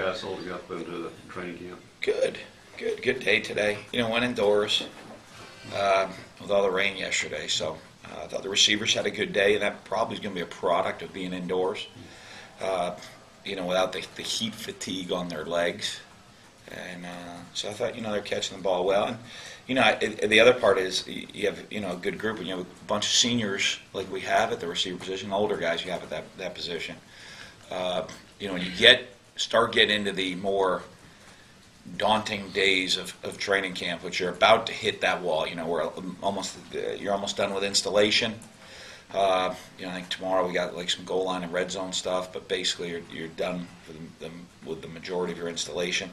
guys holding up into the training camp? Good day today. Went indoors with all the rain yesterday, so I thought the receivers had a good day, and that probably is going to be a product of being indoors. Without the heat fatigue on their legs, and so I thought they're catching the ball well. And the other part is you have a good group, and you have a bunch of seniors like we have at the receiver position, older guys you have at that position. When you start getting into the more daunting days of training camp, which you're about to hit that wall. Where you're almost done with installation. I think tomorrow we got like some goal line and red zone stuff, but basically you're done with the majority of your installation.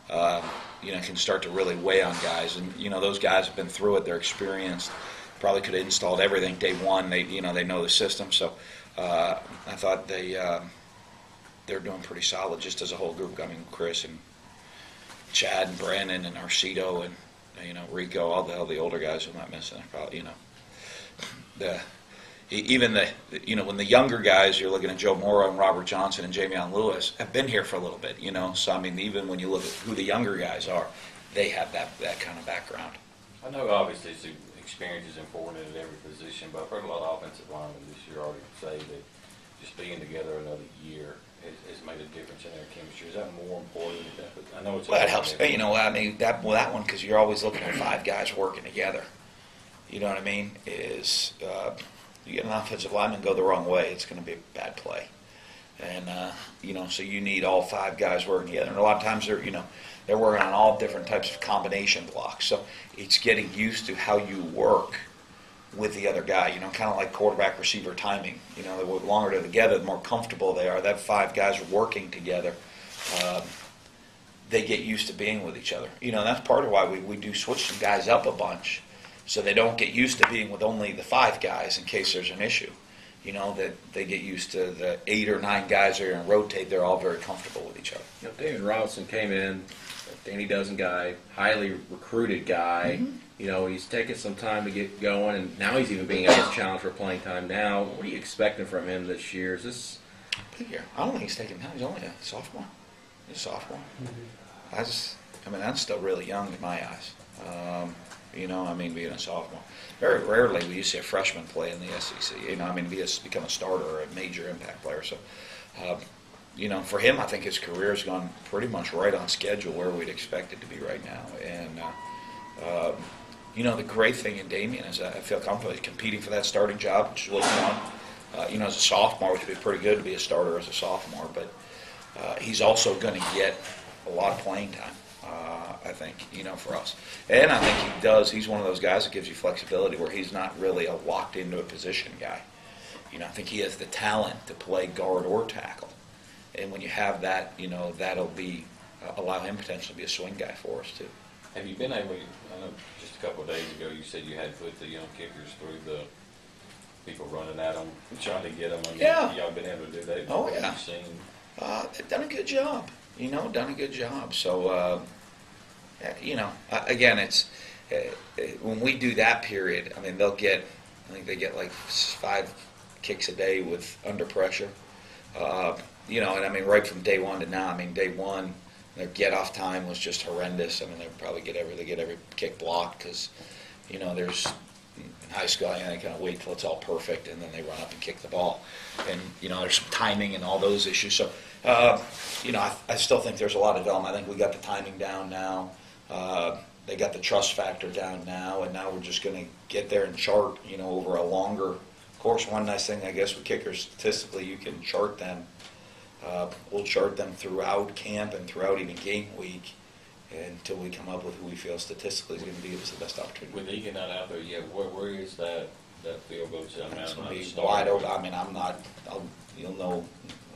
It can start to really weigh on guys, and those guys have been through it. They're experienced. Probably could have installed everything day one. They know the system, so I thought they're doing pretty solid just as a whole group. I mean, Chris and Chad and Brandon and Arcito and Rico, all the older guys I'm not missing. Probably when the younger guys, you're looking at Joe Morrow and Robert Johnson and Jamion Lewis, have been here for a little bit. So I mean, even when you look at who the younger guys are, they have that kind of background. I know obviously experience is important at every position, but I've heard a lot of offensive linemen this year already say that just being together another year has made a difference in their chemistry. Is that more important? I know it's. Well, it helps. That one, because you're always looking at 5 guys working together. You know what I mean? You get an offensive lineman go the wrong way, it's going to be a bad play. And, so you need all 5 guys working together. And a lot of times they're working on all different types of combination blocks. So it's getting used to how you work with the other guy, kind of like quarterback receiver timing. The longer they're together, the more comfortable they are. That 5 guys are working together. They get used to being with each other. That's part of why we do switch some guys up a bunch, so they don't get used to being with only the 5 guys in case there's an issue. That they get used to the 8 or 9 guys that are going to rotate. They're all very comfortable with each other. David Robinson came in, a Danny Dozen guy, highly recruited guy. Mm-hmm. He's taken some time to get going, and now he's even being asked to challenge for playing time now. What are you expecting from him this year? Is this? I don't think he's taking time. He's only a sophomore. He's a sophomore. Mm-hmm. That's still really young in my eyes. Being a sophomore. Very rarely will you see a freshman play in the SEC. He has become a starter or a major impact player. So, for him, I think his career has gone pretty much right on schedule where we'd expect it to be right now. And, the great thing in Damien is I feel comfortable he's competing for that starting job, which is what's fun. As a sophomore, which would be pretty good to be a starter as a sophomore. But he's also going to get a lot of playing time. I think, for us. And I think he's one of those guys that gives you flexibility where he's not really a locked into a position guy. I think he has the talent to play guard or tackle. And when you have that, that'll allow him potentially to be a swing guy for us too. Have you been able, I know just a couple of days ago you said you had put the young kickers through the people running at them, trying to get them. Y'all been able to do that? Oh, yeah. They've done a good job. So, again, it's when we do that period, I think they get like 5 kicks a day with under pressure. Right from day one to now, day one, their get-off time was just horrendous. They probably get every kick blocked because, there's in high school, they kind of wait till it's all perfect and then they run up and kick the ball. And, there's some timing and all those issues. So, I still think there's a lot of development. I think we got the timing down now. They got the trust factor down now, and now we're just going to get there and chart, over a longer course. One nice thing, I guess, with kickers, statistically, you can chart them. We'll chart them throughout camp and throughout even game week until we come up with who we feel statistically is going to give us the best opportunity. With Egan not out there yet, where is that field goal to? It's going to be wide open. You'll know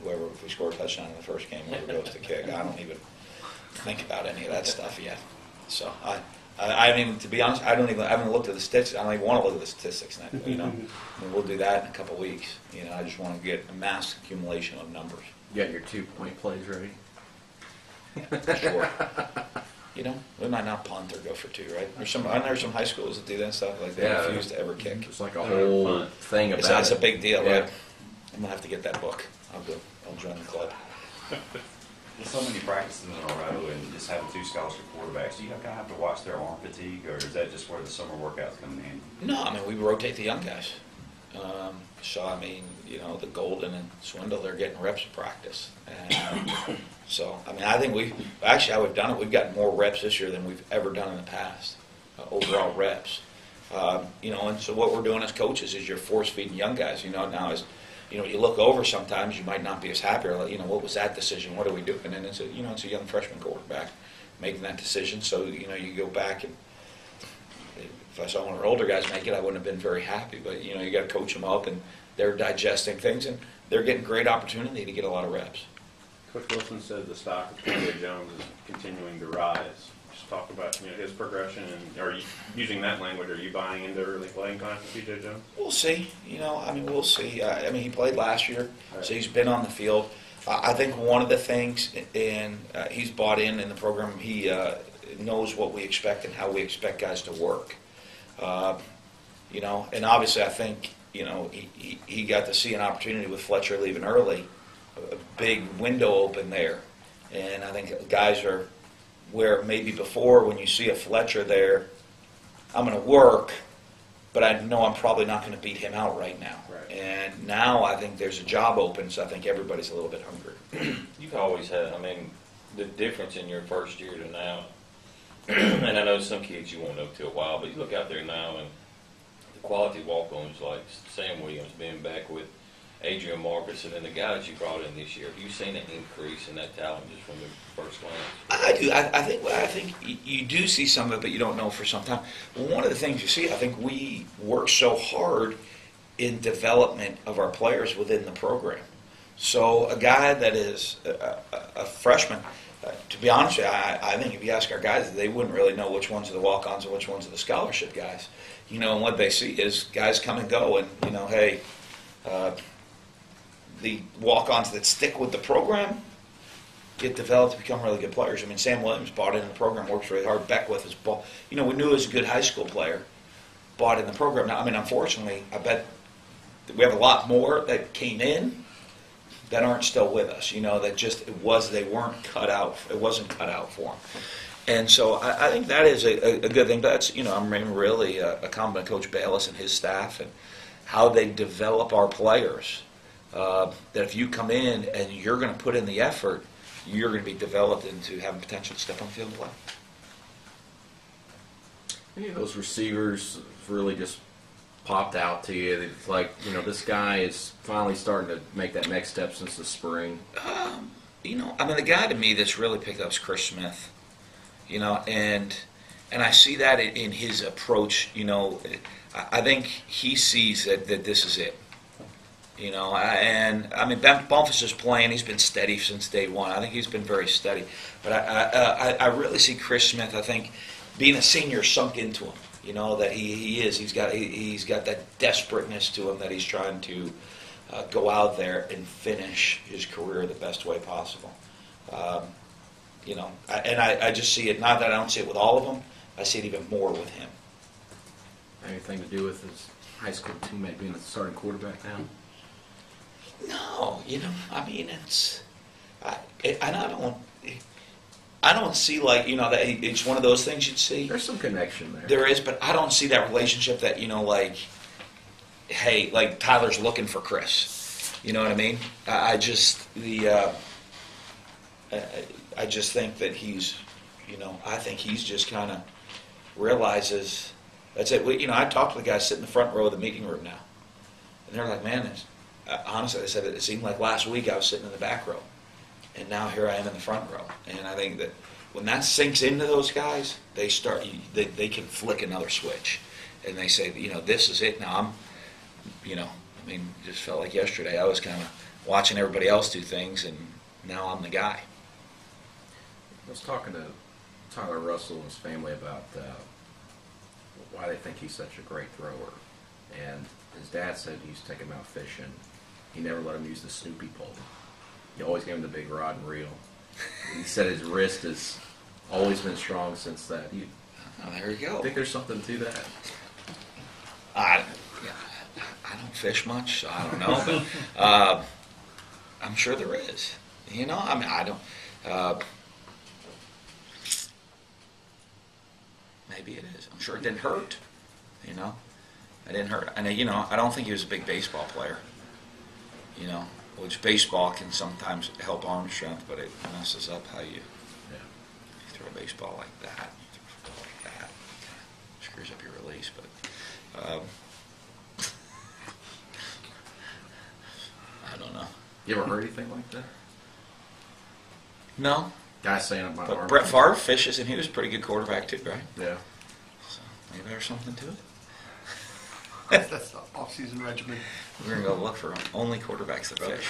whoever, if we score a touchdown in the first game, whoever goes to kick. I don't even think about any of that stuff yet. So to be honest, I haven't looked at the statistics. I don't even want to look at the statistics now. We'll do that in a couple of weeks. I just want to get a mass accumulation of numbers. You got your 2-point plays ready? Yeah, sure. We might not punt or go for 2, right? There's some high schools that do that stuff. Like they refuse to ever kick. It's like a whole thing about it. That's a big deal, right? I'm gonna have to get that book. I'll join the club. With so many practices in a row and just having two scholarship quarterbacks, do you kind of have to watch their arm fatigue, or is that just where the summer workouts come in handy? No, I mean, we rotate the young guys. So, I mean, the Golden and Swindle, they're getting reps of practice. And so, I mean, I think how we've done it, we've gotten more reps this year than we've ever done in the past, overall reps. And so what we're doing as coaches is you're force-feeding young guys. Now as you look over sometimes, you might not be as happy. Or, what was that decision? What are we doing? And it's a young freshman quarterback making that decision. So, you go back and if I saw one of our older guys make it, I wouldn't have been very happy. But, you got to coach them up, and they're digesting things, and they're getting great opportunity to get a lot of reps. Coach Wilson said the stock of P.J. Jones is continuing to rise. Just talk about his progression, and are you using that language? Are you buying into early playing time for P.J. Jones? We'll see. We'll see. He played last year, so he's been on the field. I think one of the things, and he's bought in the program, he knows what we expect and how we expect guys to work. And obviously I think, he got to see an opportunity with Fletcher leaving early, a big window open there. And I think guys are where maybe before when you see a Fletcher there, I'm going to work, but I know I'm probably not going to beat him out right now. Right. And now I think there's a job open, so I think everybody's a little bit hungry. You've always had, the difference in your first year to now, and I know some kids you won't know till a while, but you look out there now and the quality walk-ons like Sam Williams being back with Adrian Marcus and then the guys you brought in this year. Have you seen an increase in that talent just from the first glance? I do. I think you do see some of it, but you don't know for some time. Well, one of the things you see, I think we work so hard in development of our players within the program. So a guy that is a freshman, to be honest with you, I think if you ask our guys, they wouldn't really know which ones are the walk-ons and which ones are the scholarship guys. And what they see is guys come and go, and hey, the walk-ons that stick with the program get developed to become really good players. Sam Williams bought in the program, works really hard. Beckwith is ball. We knew he was a good high school player, bought in the program. Now, unfortunately, I bet we have a lot more that came in that aren't still with us. That just they weren't cut out. It wasn't cut out for them. And so I think that is a good thing. But that's I'm really a compliment to Coach Bayless and his staff and how they develop our players. That if you come in and you're going to put in the effort, you're going to be developed into having potential to step on the field and play. Any of those receivers really just popped out to you? It's like, this guy is finally starting to make that next step since the spring. The guy to me that's really picked up is Chris Smith. And I see that in his approach. I think he sees that this is it. Bumpus is playing. He's been steady since day one. I think he's been very steady. But I really see Chris Smith, I think, being a senior sunk into him. That he is. He's got that desperateness to him that he's trying to go out there and finish his career the best way possible. I just see it. Not that I don't see it with all of them. I see it even more with him. Anything to do with his high school teammate being the starting quarterback now? No, it's. I don't see that it's one of those things you'd see. There's some connection there. There is, but I don't see that relationship that hey, like Tyler's looking for Chris. You know what I mean? I just think that he's, I think he's just kind of realizes that's it. I talked to the guys sitting in the front row of the meeting room now, and they're like, man, honestly, they said it seemed like last week I was sitting in the back row, and now here I am in the front row. And I think that when that sinks into those guys, they can flick another switch, and they say, this is it now. It just felt like yesterday I was kind of watching everybody else do things, and now I'm the guy. I was talking to Tyler Russell and his family about why they think he's such a great thrower. And his dad said he used to take him out fishing. He never let him use the Snoopy pole. He always gave him the big rod and reel. He said his wrist has always been strong since that. There you go. I think there's something to that. I don't fish much, so I don't know. But I'm sure there is. I don't. Maybe it is. I'm sure it didn't hurt. You know, it didn't hurt. And you know, I don't think he was a big baseball player. You know, which baseball can sometimes help arm strength, but it messes up how you throw a baseball like that. Like that. Screws up your release, but. I don't know. You ever heard anything like that? No, Guys saying about but arm. Brett Favre fishes, and he was a pretty good quarterback too, right? Yeah. So maybe there's something to it. That's the off-season regimen. We're gonna go look for only quarterbacks that fish.